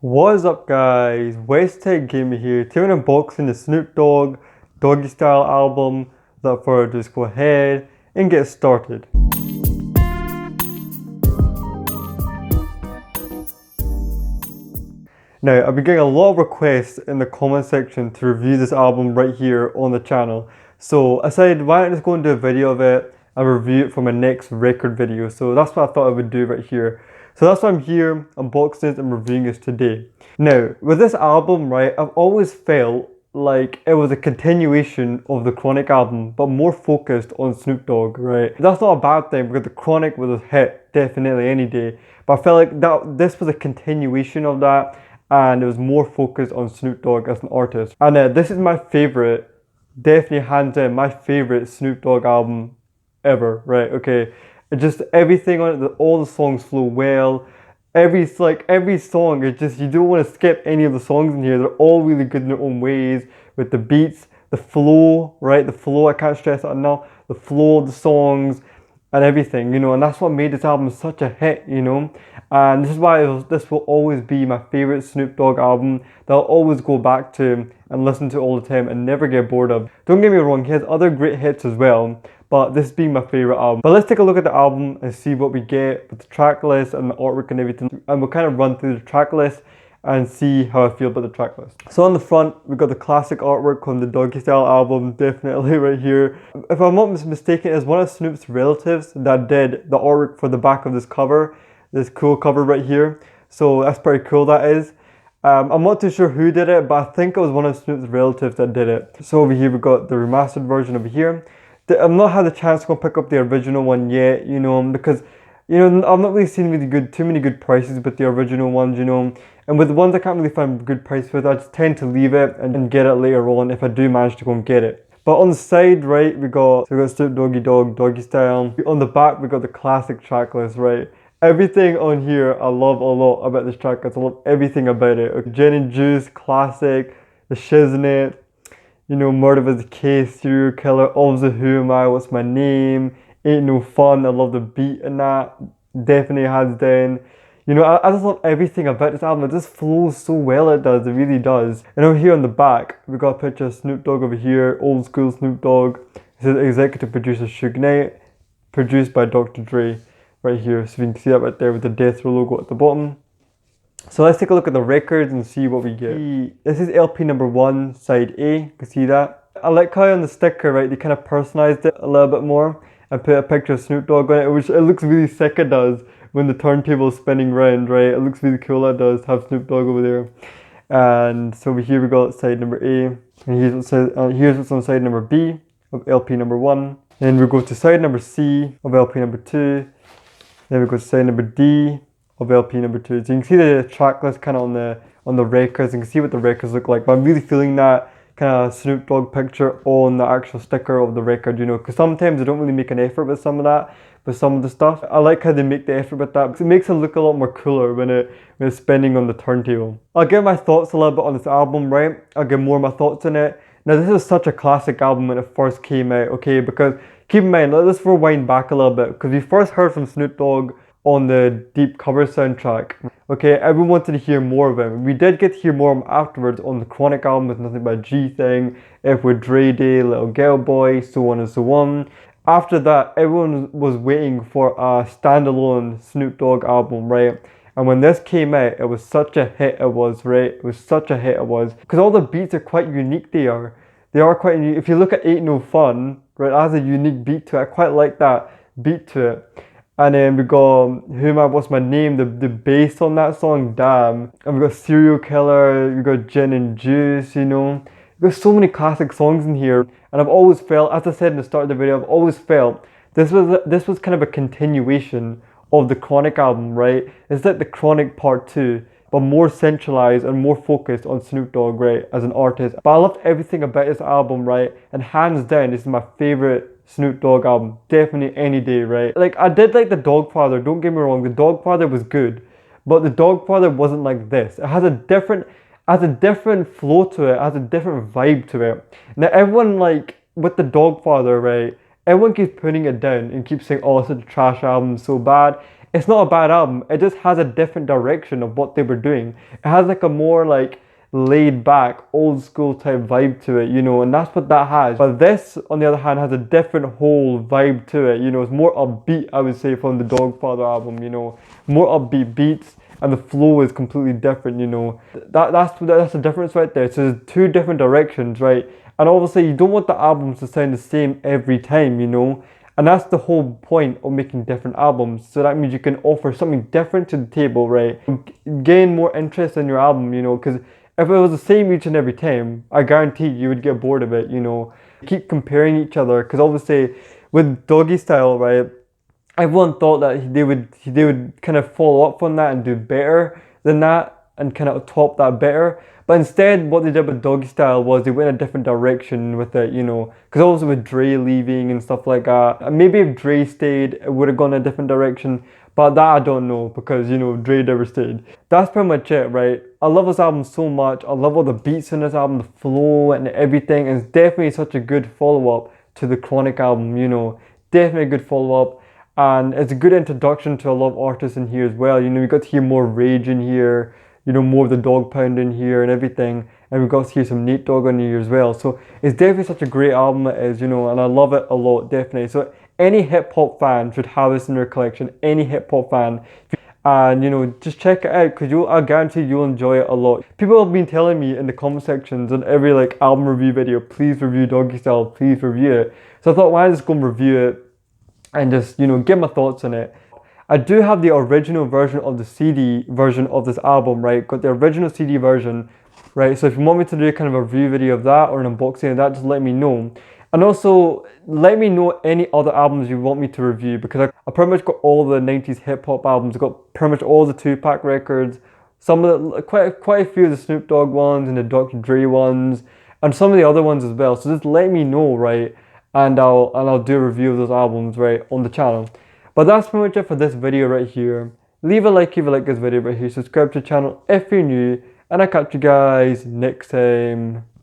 What is up guys, West Tech Gamer here, doing an unboxing the Snoop Dogg Doggystyle album. Without further ado, just go ahead and get started. Now, I've been getting a lot of requests in the comment section to review this album right here on the channel. So I said, why not just go and do a video of it and review it for my next record video. So that's what I thought I would do right here. So that's why I'm here, unboxing it and reviewing it today. Now, with this album, right, I've always felt like it was a continuation of the Chronic album, but more focused on Snoop Dogg, right? That's not a bad thing because the Chronic was a hit, definitely any day. But I felt like this was a continuation of that, and it was more focused on Snoop Dogg as an artist. And this is my favorite, definitely hands down, my favorite Snoop Dogg album ever, right? Okay, it just everything on it, all the songs flow well. Every song, it just, you don't want to skip any of the songs in here. They're all really good in their own ways with the beats, the flow, right? The flow, I can't stress that enough. The flow of the songs and everything, you know, and that's what made this album such a hit, you know. And this is why this will always be my favorite Snoop Dogg album that I'll always go back to and listen to all the time and never get bored of. Don't get me wrong, he has other great hits as well, but this being my favorite album. But let's take a look at the album and see what we get with the track list and the artwork and everything. And we'll kind of run through the track list and see how I feel about the track list. So on the front, we've got the classic artwork from the Doggystyle album, definitely right here. If I'm not mistaken, it's one of Snoop's relatives that did the artwork for the back of this cover, this cool cover right here. So that's pretty cool, that is. I'm not too sure who did it, but I think it was one of Snoop's relatives that did it. So over here, we've got the remastered version over here. I've not had the chance to go pick up the original one yet, you know, because, you know, I've not really seen too many good prices with the original ones, you know. And with the ones I can't really find good price with, I just tend to leave it and get it later on if I do manage to go and get it. But on the side, right, we got Snoop Doggy Dogg Doggystyle. On the back, we got the classic track list, right. Everything on here I love a lot about this track list. I love everything about it. Okay, Gin and Juice, classic, the Shiznit, you know, Murder was the Case, Serial Killer, Obviously Who Am I, What's My Name, Ain't No Fun. I love the beat in that, definitely hands down. You know, I just love everything about this album. It just flows so well, it does, it really does. And over here on the back, we got a picture of Snoop Dogg over here, old school Snoop Dogg. It says executive producer Suge Knight, produced by Dr. Dre, right here. So you can see that right there with the Death Row logo at the bottom. So let's take a look at the records and see what we get. This is LP number 1, side A, you can see that. I like how on the sticker, right, they kind of personalized it a little bit more and put a picture of Snoop Dogg on it, which it looks really sick, it does, when the turntable is spinning round, right? It looks really cool, it does, have Snoop Dogg over there. And so over here we got side number A, and here's what's on side number B of LP number 1. Then we go to side number C of LP number 2. Then we go to side number D of LP number 2. So you can see the track list kind of on the records. You can see what the records look like. But I'm really feeling that kind of Snoop Dogg picture on the actual sticker of the record, you know, because sometimes they don't really make an effort with some of that, with some of the stuff. I like how they make the effort with that because it makes it look a lot more cooler when it's spinning on the turntable. I'll give my thoughts a little bit on this album, right? I'll give more of my thoughts on it. Now, this is such a classic album when it first came out, okay? Because keep in mind, let's rewind back a little bit, because we first heard from Snoop Dogg on the Deep Cover soundtrack. Okay, everyone wanted to hear more of him. We did get to hear more of him afterwards on the Chronic album with Nothing But a G Thing, If We're Dre Day, Little Girl Boy, so on and so on. After that, everyone was waiting for a standalone Snoop Dogg album, right? And when this came out, it was such a hit it was, right? It was such a hit it was. Because all the beats are quite unique, they are. They are quite unique. If you look at Ain't No Fun, right, it has a unique beat to it. I quite like that beat to it. And then we got Who Am I, What's My Name, the bass on that song, damn. And we got Serial Killer, we got Gin and Juice, you know. There's so many classic songs in here. And I've always felt, as I said in the start of the video, I've always felt this was kind of a continuation of the Chronic album, right? It's like the Chronic Part 2, but more centralized and more focused on Snoop Dogg, right, as an artist. But I loved everything about this album, right? And hands down, this is my favorite Snoop Dogg album, definitely any day, right? Like, I did like the Dogfather, don't get me wrong, the Dogfather was good, but the Dogfather wasn't like this. It has a different flow to it, it has a different vibe to it. Now everyone, like, with the Dogfather, right, everyone keeps putting it down and keeps saying, oh, it's such a trash album, so bad. it's not a bad album. It just has a different direction of what they were doing. It has like a more like laid back, old school type vibe to it, you know, and that's what that has. But this, on the other hand, has a different whole vibe to it, you know, it's more upbeat, I would say, from the Dogfather album, you know, more upbeat beats, and the flow is completely different, you know. That's the difference right there. So there's two different directions, right? And obviously, you don't want the albums to sound the same every time, you know. And that's the whole point of making different albums. So that means you can offer something different to the table, right? Gain more interest in your album, you know, because if it was the same each and every time, I guarantee you would get bored of it, you know. Keep comparing each other, because obviously with Doggystyle, right, everyone thought that they would kind of follow up on that and do better than that and kind of top that better. But instead, what they did with Doggystyle was they went a different direction with it, you know, because also with Dre leaving and stuff like that. And maybe if Dre stayed, it would have gone a different direction. But that I don't know, because, you know, Dre never stayed. That's pretty much it, right? I love this album so much. I love all the beats in this album, the flow and everything. And it's definitely such a good follow-up to the Chronic album, you know. Definitely a good follow-up. And it's a good introduction to a lot of artists in here as well. You know, we got to hear more Rage in here, you know, more of the Dog Pound in here and everything. And we got to hear some Nate Dogg on here as well. So it's definitely such a great album it is, you know, and I love it a lot, definitely. So any hip hop fan should have this in their collection. Any hip hop fan. And, you know, just check it out, because I guarantee you'll enjoy it a lot. People have been telling me in the comment sections on every like album review video, please review Doggystyle, please review it. So I thought, why not just go and review it and just, you know, get my thoughts on it. I do have the original version of the CD version of this album, right? Got the original CD version, right? So if you want me to do kind of a review video of that or an unboxing of that, just let me know. And also, let me know any other albums you want me to review, because I pretty much got all the 90s hip hop albums. I got pretty much all the Tupac records, some of the, quite a few of the Snoop Dogg ones and the Dr. Dre ones, and some of the other ones as well. So just let me know, right? And I'll do a review of those albums, right, on the channel. But that's pretty much it for this video right here. Leave a like if you like this video right here. Subscribe to the channel if you're new, and I'll catch you guys next time.